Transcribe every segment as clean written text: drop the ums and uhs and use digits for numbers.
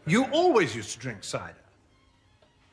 You always used to drink cider.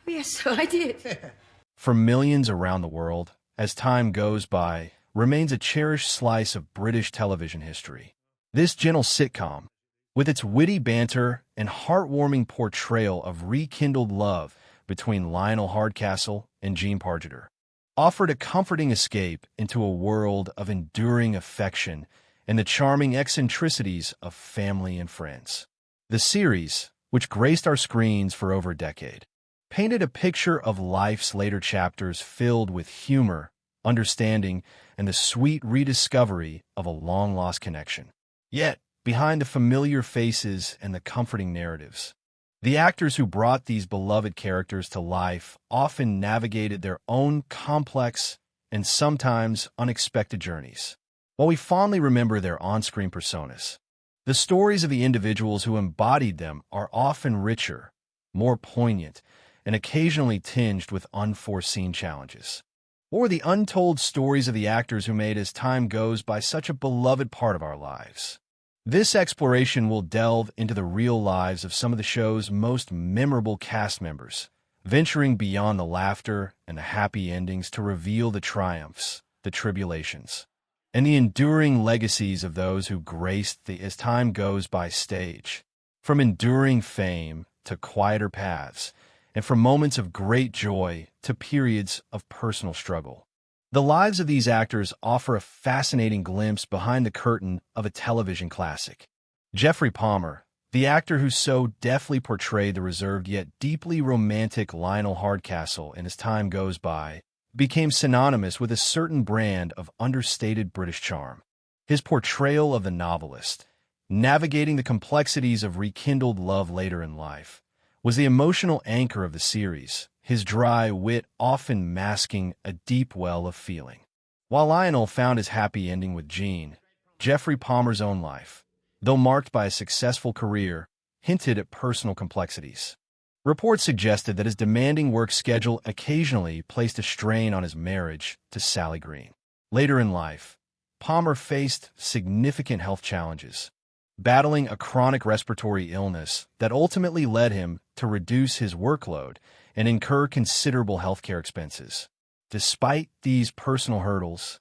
Yes, I did. For millions around the world, as time goes by, remains a cherished slice of British television history. This gentle sitcom, with its witty banter and heartwarming portrayal of rekindled love between Lionel Hardcastle and Jean Pargeter, offered a comforting escape into a world of enduring affection and the charming eccentricities of family and friends. The series, which graced our screens for over a decade, painted a picture of life's later chapters filled with humor, understanding, and the sweet rediscovery of a long-lost connection. Yet, behind the familiar faces and the comforting narratives, the actors who brought these beloved characters to life often navigated their own complex and sometimes unexpected journeys. While we fondly remember their on-screen personas, the stories of the individuals who embodied them are often richer, more poignant, and occasionally tinged with unforeseen challenges. Or the untold stories of the actors who made as time goes by such a beloved part of our lives. This exploration will delve into the real lives of some of the show's most memorable cast members, venturing beyond the laughter and the happy endings to reveal the triumphs, the tribulations, and the enduring legacies of those who graced the as time goes by stage. From enduring fame to quieter paths, and from moments of great joy to periods of personal struggle. The lives of these actors offer a fascinating glimpse behind the curtain of a television classic. Geoffrey Palmer, the actor who so deftly portrayed the reserved yet deeply romantic Lionel Hardcastle in As Time Goes By, became synonymous with a certain brand of understated British charm. His portrayal of the novelist, navigating the complexities of rekindled love later in life, was the emotional anchor of the series, his dry wit often masking a deep well of feeling. While Lionel found his happy ending with Jean, Geoffrey Palmer's own life, though marked by a successful career, hinted at personal complexities. Reports suggested that his demanding work schedule occasionally placed a strain on his marriage to Sally Green. Later in life, Palmer faced significant health challenges, battling a chronic respiratory illness that ultimately led him to reduce his workload and incur considerable healthcare expenses. Despite these personal hurdles,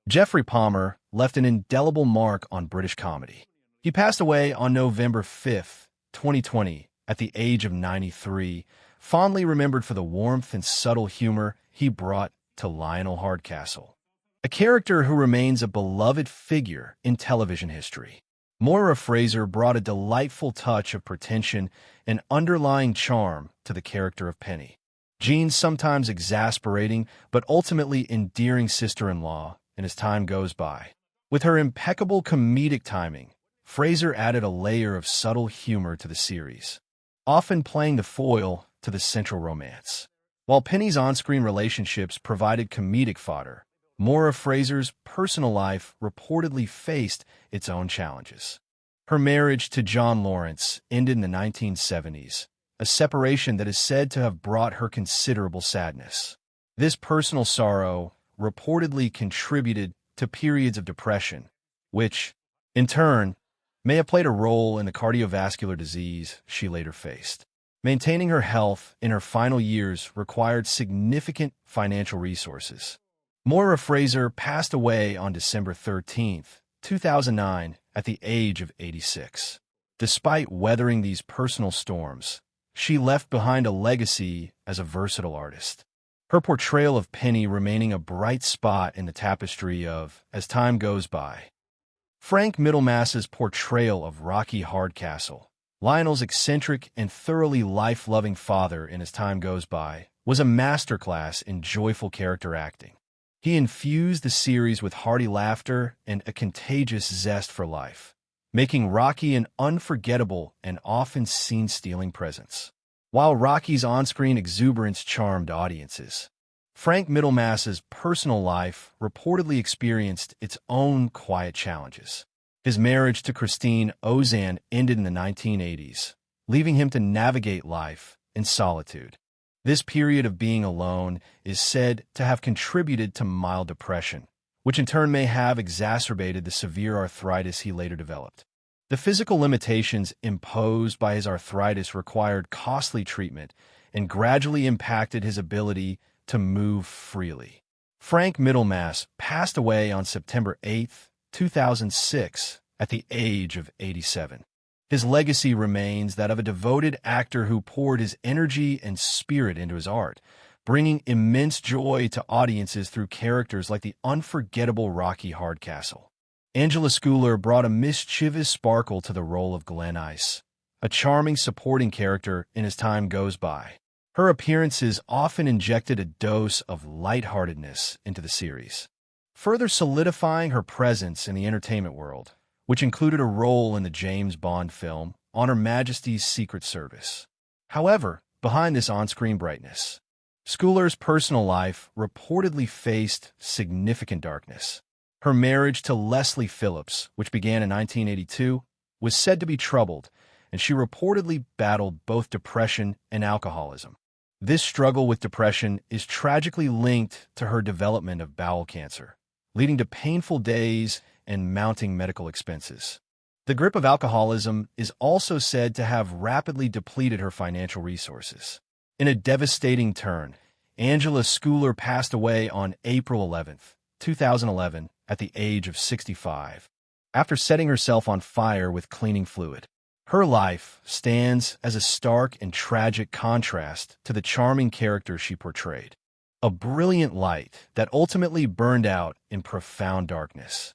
Geoffrey Palmer left an indelible mark on British comedy. He passed away on November 5, 2020, at the age of 93, fondly remembered for the warmth and subtle humor he brought to Lionel Hardcastle, a character who remains a beloved figure in television history. Moira Fraser brought a delightful touch of pretension and underlying charm to the character of Penny, Jean's sometimes exasperating but ultimately endearing sister-in-law, and as time goes by. With her impeccable comedic timing, Fraser added a layer of subtle humor to the series, often playing the foil to the central romance. While Penny's on-screen relationships provided comedic fodder, Moira Fraser's personal life reportedly faced its own challenges. Her marriage to John Lawrence ended in the 1970s, a separation that is said to have brought her considerable sadness. This personal sorrow reportedly contributed to periods of depression, which, in turn, may have played a role in the cardiovascular disease she later faced. Maintaining her health in her final years required significant financial resources. Moira Fraser passed away on December 13, 2009, at the age of 86. Despite weathering these personal storms, she left behind a legacy as a versatile artist. Her portrayal of Penny remaining a bright spot in the tapestry of As Time Goes By. Frank Middlemass's portrayal of Rocky Hardcastle, Lionel's eccentric and thoroughly life-loving father in As Time Goes By, was a masterclass in joyful character acting. He infused the series with hearty laughter and a contagious zest for life, making Rocky an unforgettable and often scene-stealing presence. While Rocky's on-screen exuberance charmed audiences, Frank Middlemass's personal life reportedly experienced its own quiet challenges. His marriage to Christine Ozan ended in the 1980s, leaving him to navigate life in solitude. This period of being alone is said to have contributed to mild depression, which in turn may have exacerbated the severe arthritis he later developed. The physical limitations imposed by his arthritis required costly treatment and gradually impacted his ability to move freely. Frank Middlemass passed away on September 8, 2006, at the age of 87. His legacy remains that of a devoted actor who poured his energy and spirit into his art, bringing immense joy to audiences through characters like the unforgettable Rocky Hardcastle. Angela Skooler brought a mischievous sparkle to the role of Glen Ice, a charming supporting character in As Time Goes By. Her appearances often injected a dose of lightheartedness into the series, further solidifying her presence in the entertainment world, which included a role in the James Bond film On Her Majesty's Secret Service. However, behind this on-screen brightness, Skooler's personal life reportedly faced significant darkness. Her marriage to Leslie Phillips, which began in 1982, was said to be troubled, and she reportedly battled both depression and alcoholism. This struggle with depression is tragically linked to her development of bowel cancer, leading to painful days and mounting medical expenses. The grip of alcoholism is also said to have rapidly depleted her financial resources. In a devastating turn, Angela Skooler passed away on April 11, 2011, at the age of 65, after setting herself on fire with cleaning fluid. Her life stands as a stark and tragic contrast to the charming character she portrayed, a brilliant light that ultimately burned out in profound darkness.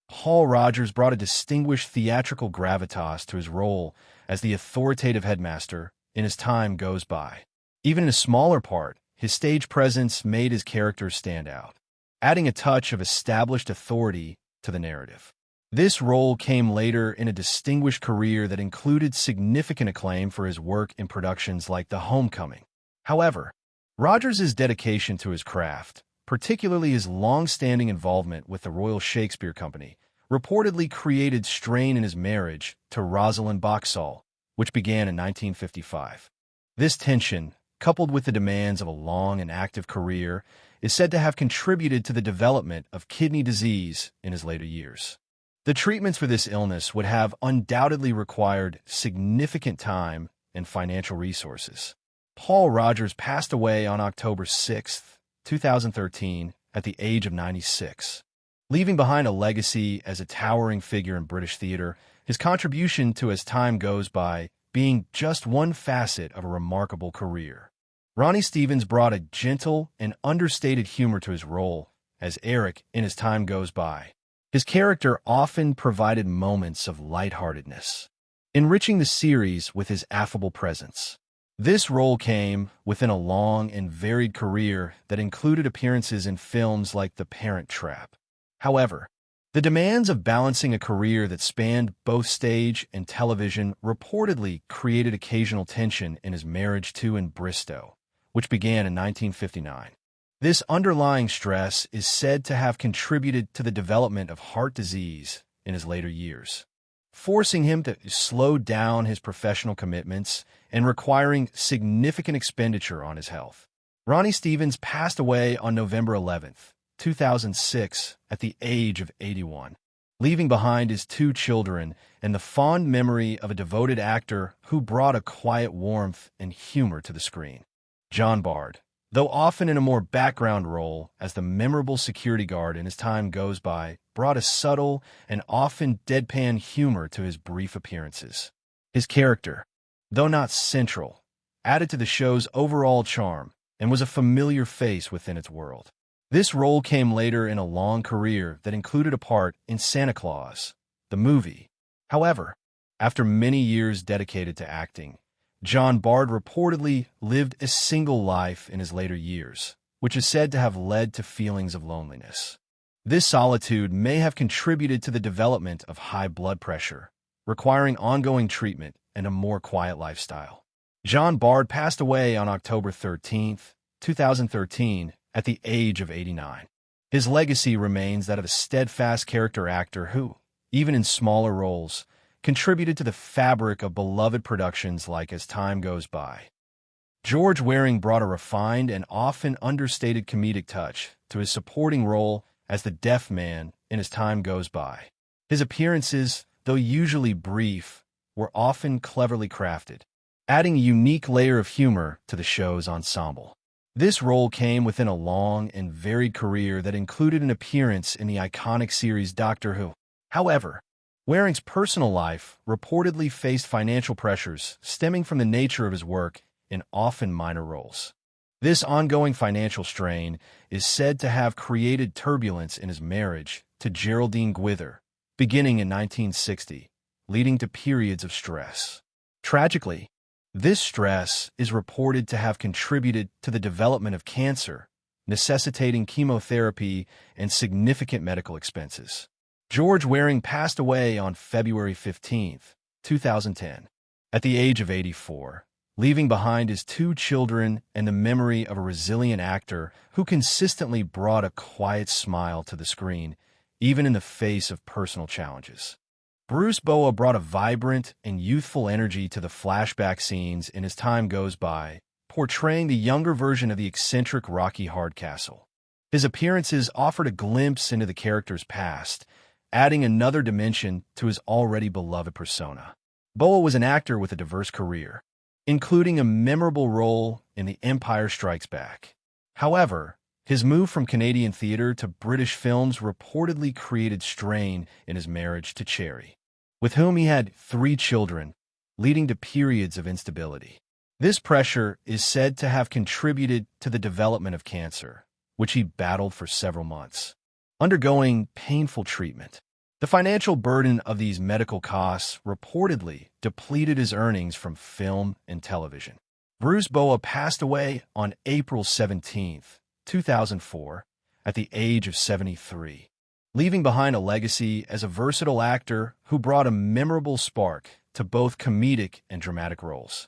Paul Rogers brought a distinguished theatrical gravitas to his role as the authoritative headmaster in As Time Goes By. Even in a smaller part, his stage presence made his character stand out, adding a touch of established authority to the narrative. This role came later in a distinguished career that included significant acclaim for his work in productions like The Homecoming. However, Rogers' dedication to his craft, particularly his long-standing involvement with the Royal Shakespeare Company, reportedly created strain in his marriage to Rosalind Boxall, which began in 1955. This tension, coupled with the demands of a long and active career, is said to have contributed to the development of kidney disease in his later years. The treatments for this illness would have undoubtedly required significant time and financial resources. Paul Rogers passed away on October 6, 2013, at the age of 96. Leaving behind a legacy as a towering figure in British theater, his contribution to As Time Goes By being just one facet of a remarkable career. Ronnie Stevens brought a gentle and understated humor to his role as Eric in As Time Goes By. His character often provided moments of lightheartedness, enriching the series with his affable presence. This role came within a long and varied career that included appearances in films like The Parent Trap. However, the demands of balancing a career that spanned both stage and television reportedly created occasional tension in his marriage to and Bristow, which began in 1959. This underlying stress is said to have contributed to the development of heart disease in his later years, forcing him to slow down his professional commitments and requiring significant expenditure on his health. Ronnie Stevens passed away on November 11, 2006, at the age of 81, leaving behind his 2 children and the fond memory of a devoted actor who brought a quiet warmth and humor to the screen. John Bard, though often in a more background role as the memorable security guard in As Time Goes By, brought a subtle and often deadpan humor to his brief appearances. His character, though not central, added to the show's overall charm and was a familiar face within its world. This role came later in a long career that included a part in Santa Claus, the movie. However, after many years dedicated to acting, John Bard reportedly lived a single life in his later years, which is said to have led to feelings of loneliness. This solitude may have contributed to the development of high blood pressure, requiring ongoing treatment and a more quiet lifestyle. John Bard passed away on October 13, 2013, at the age of 89. His legacy remains that of a steadfast character actor who, even in smaller roles, contributed to the fabric of beloved productions like As Time Goes By. George Waring brought a refined and often understated comedic touch to his supporting role as the deaf man in As Time Goes By. His appearances, though usually brief, were often cleverly crafted, adding a unique layer of humor to the show's ensemble. This role came within a long and varied career that included an appearance in the iconic series Doctor Who. However, Waring's personal life reportedly faced financial pressures stemming from the nature of his work in often minor roles. This ongoing financial strain is said to have created turbulence in his marriage to Geraldine Gwither, beginning in 1960, leading to periods of stress. Tragically, this stress is reported to have contributed to the development of cancer, necessitating chemotherapy and significant medical expenses. George Waring passed away on February 15, 2010, at the age of 84, leaving behind his 2 children and the memory of a resilient actor who consistently brought a quiet smile to the screen, even in the face of personal challenges. Bruce Boa brought a vibrant and youthful energy to the flashback scenes in As Time Goes By, portraying the younger version of the eccentric Rocky Hardcastle. His appearances offered a glimpse into the character's past, adding another dimension to his already beloved persona. Boa was an actor with a diverse career, including a memorable role in The Empire Strikes Back. However, his move from Canadian theater to British films reportedly created strain in his marriage to Cherry, with whom he had 3 children, leading to periods of instability. This pressure is said to have contributed to the development of cancer, which he battled for several months, undergoing painful treatment. The financial burden of these medical costs reportedly depleted his earnings from film and television. Bruce Boa passed away on April 17, 2004, at the age of 73, leaving behind a legacy as a versatile actor who brought a memorable spark to both comedic and dramatic roles.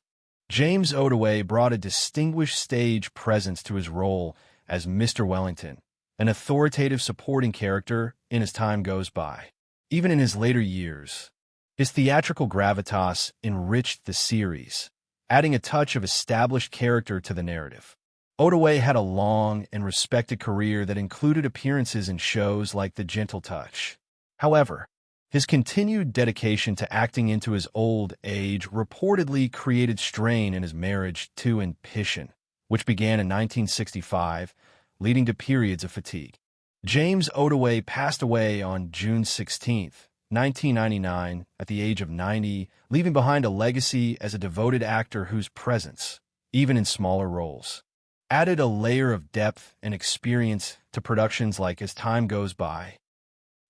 James Odoway brought a distinguished stage presence to his role as Mr. Wellington, an authoritative supporting character in As Time Goes By. Even in his later years, his theatrical gravitas enriched the series, adding a touch of established character to the narrative. Odoway had a long and respected career that included appearances in shows like The Gentle Touch. However, his continued dedication to acting into his old age reportedly created strain in his marriage to Ann Pishin, which began in 1965, leading to periods of fatigue. James Odoway passed away on June 16, 1999, at the age of 90, leaving behind a legacy as a devoted actor whose presence, even in smaller roles, added a layer of depth and experience to productions like As Time Goes By.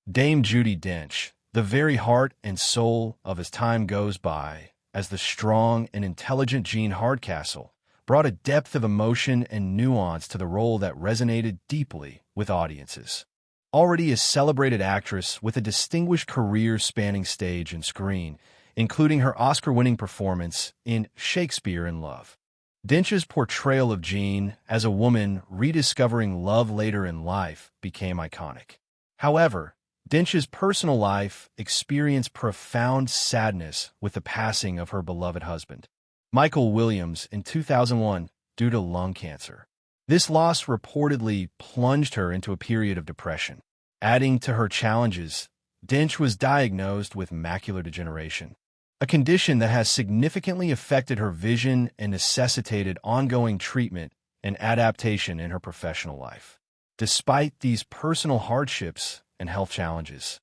Dame Judi Dench, the very heart and soul of As Time Goes By, as the strong and intelligent Jean Hardcastle, brought a depth of emotion and nuance to the role that resonated deeply with audiences. Already a celebrated actress with a distinguished career spanning stage and screen, including her Oscar-winning performance in Shakespeare in Love. Dench's portrayal of Jean as a woman rediscovering love later in life became iconic. However, Dench's personal life experienced profound sadness with the passing of her beloved husband, Michael Williams, in 2001 due to lung cancer. This loss reportedly plunged her into a period of depression. Adding to her challenges, Dench was diagnosed with macular degeneration, a condition that has significantly affected her vision and necessitated ongoing treatment and adaptation in her professional life. Despite these personal hardships and health challenges,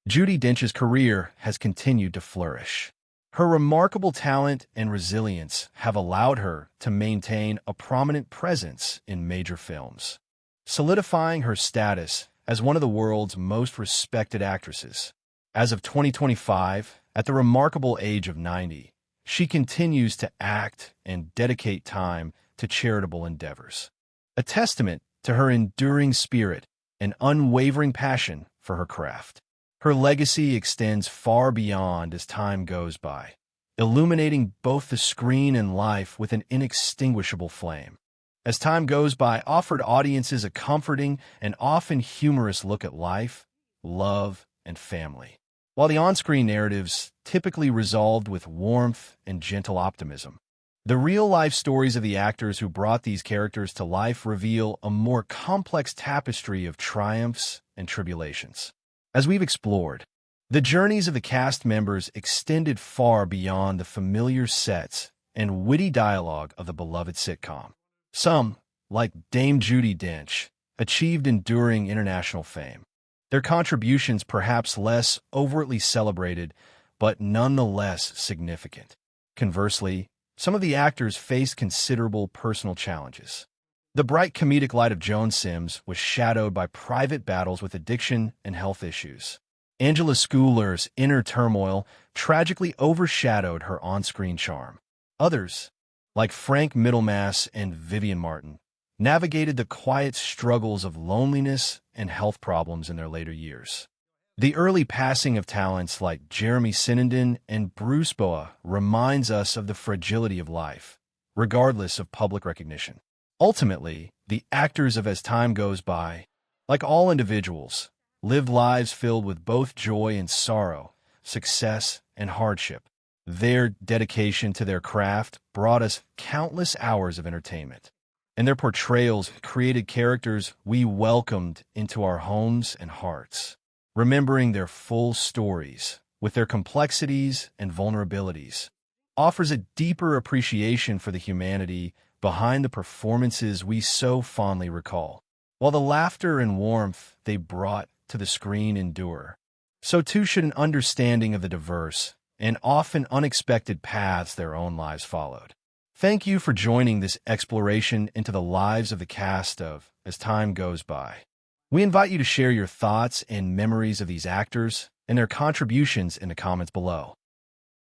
Judi Dench's career has continued to flourish. Her remarkable talent and resilience have allowed her to maintain a prominent presence in major films, solidifying her status as one of the world's most respected actresses. As of 2025, at the remarkable age of 90, she continues to act and dedicate time to charitable endeavors, a testament to her enduring spirit and unwavering passion for her craft. Her legacy extends far beyond As Time Goes By, illuminating both the screen and life with an inextinguishable flame. As Time Goes By offered audiences a comforting and often humorous look at life, love, and family, while the on-screen narratives typically resolved with warmth and gentle optimism. The real-life stories of the actors who brought these characters to life reveal a more complex tapestry of triumphs and tribulations. As we've explored, The journeys of the cast members extended far beyond the familiar sets and witty dialogue of the beloved sitcom. Some, like Dame Judi Dench, achieved enduring international fame. Their contributions perhaps less overtly celebrated, but nonetheless significant. Conversely, some of the actors faced considerable personal challenges. The bright comedic light of Joan Sims was shadowed by private battles with addiction and health issues. Angela Skooler's inner turmoil tragically overshadowed her on-screen charm. Others, like Frank Middlemass and Vivian Martin, navigated the quiet struggles of loneliness and health problems in their later years. The early passing of talents like Jeremy Sinnenden and Bruce Boa reminds us of the fragility of life, regardless of public recognition. Ultimately, the actors of As Time Goes By, like all individuals, lived lives filled with both joy and sorrow, success and hardship. Their dedication to their craft brought us countless hours of entertainment, and their portrayals created characters we welcomed into our homes and hearts. Remembering their full stories, with their complexities and vulnerabilities, offers a deeper appreciation for the humanity behind the performances we so fondly recall. While the laughter and warmth they brought to the screen endure, so too should an understanding of the diverse and often unexpected paths their own lives followed. Thank you for joining this exploration into the lives of the cast of As Time Goes By. We invite you to share your thoughts and memories of these actors and their contributions in the comments below.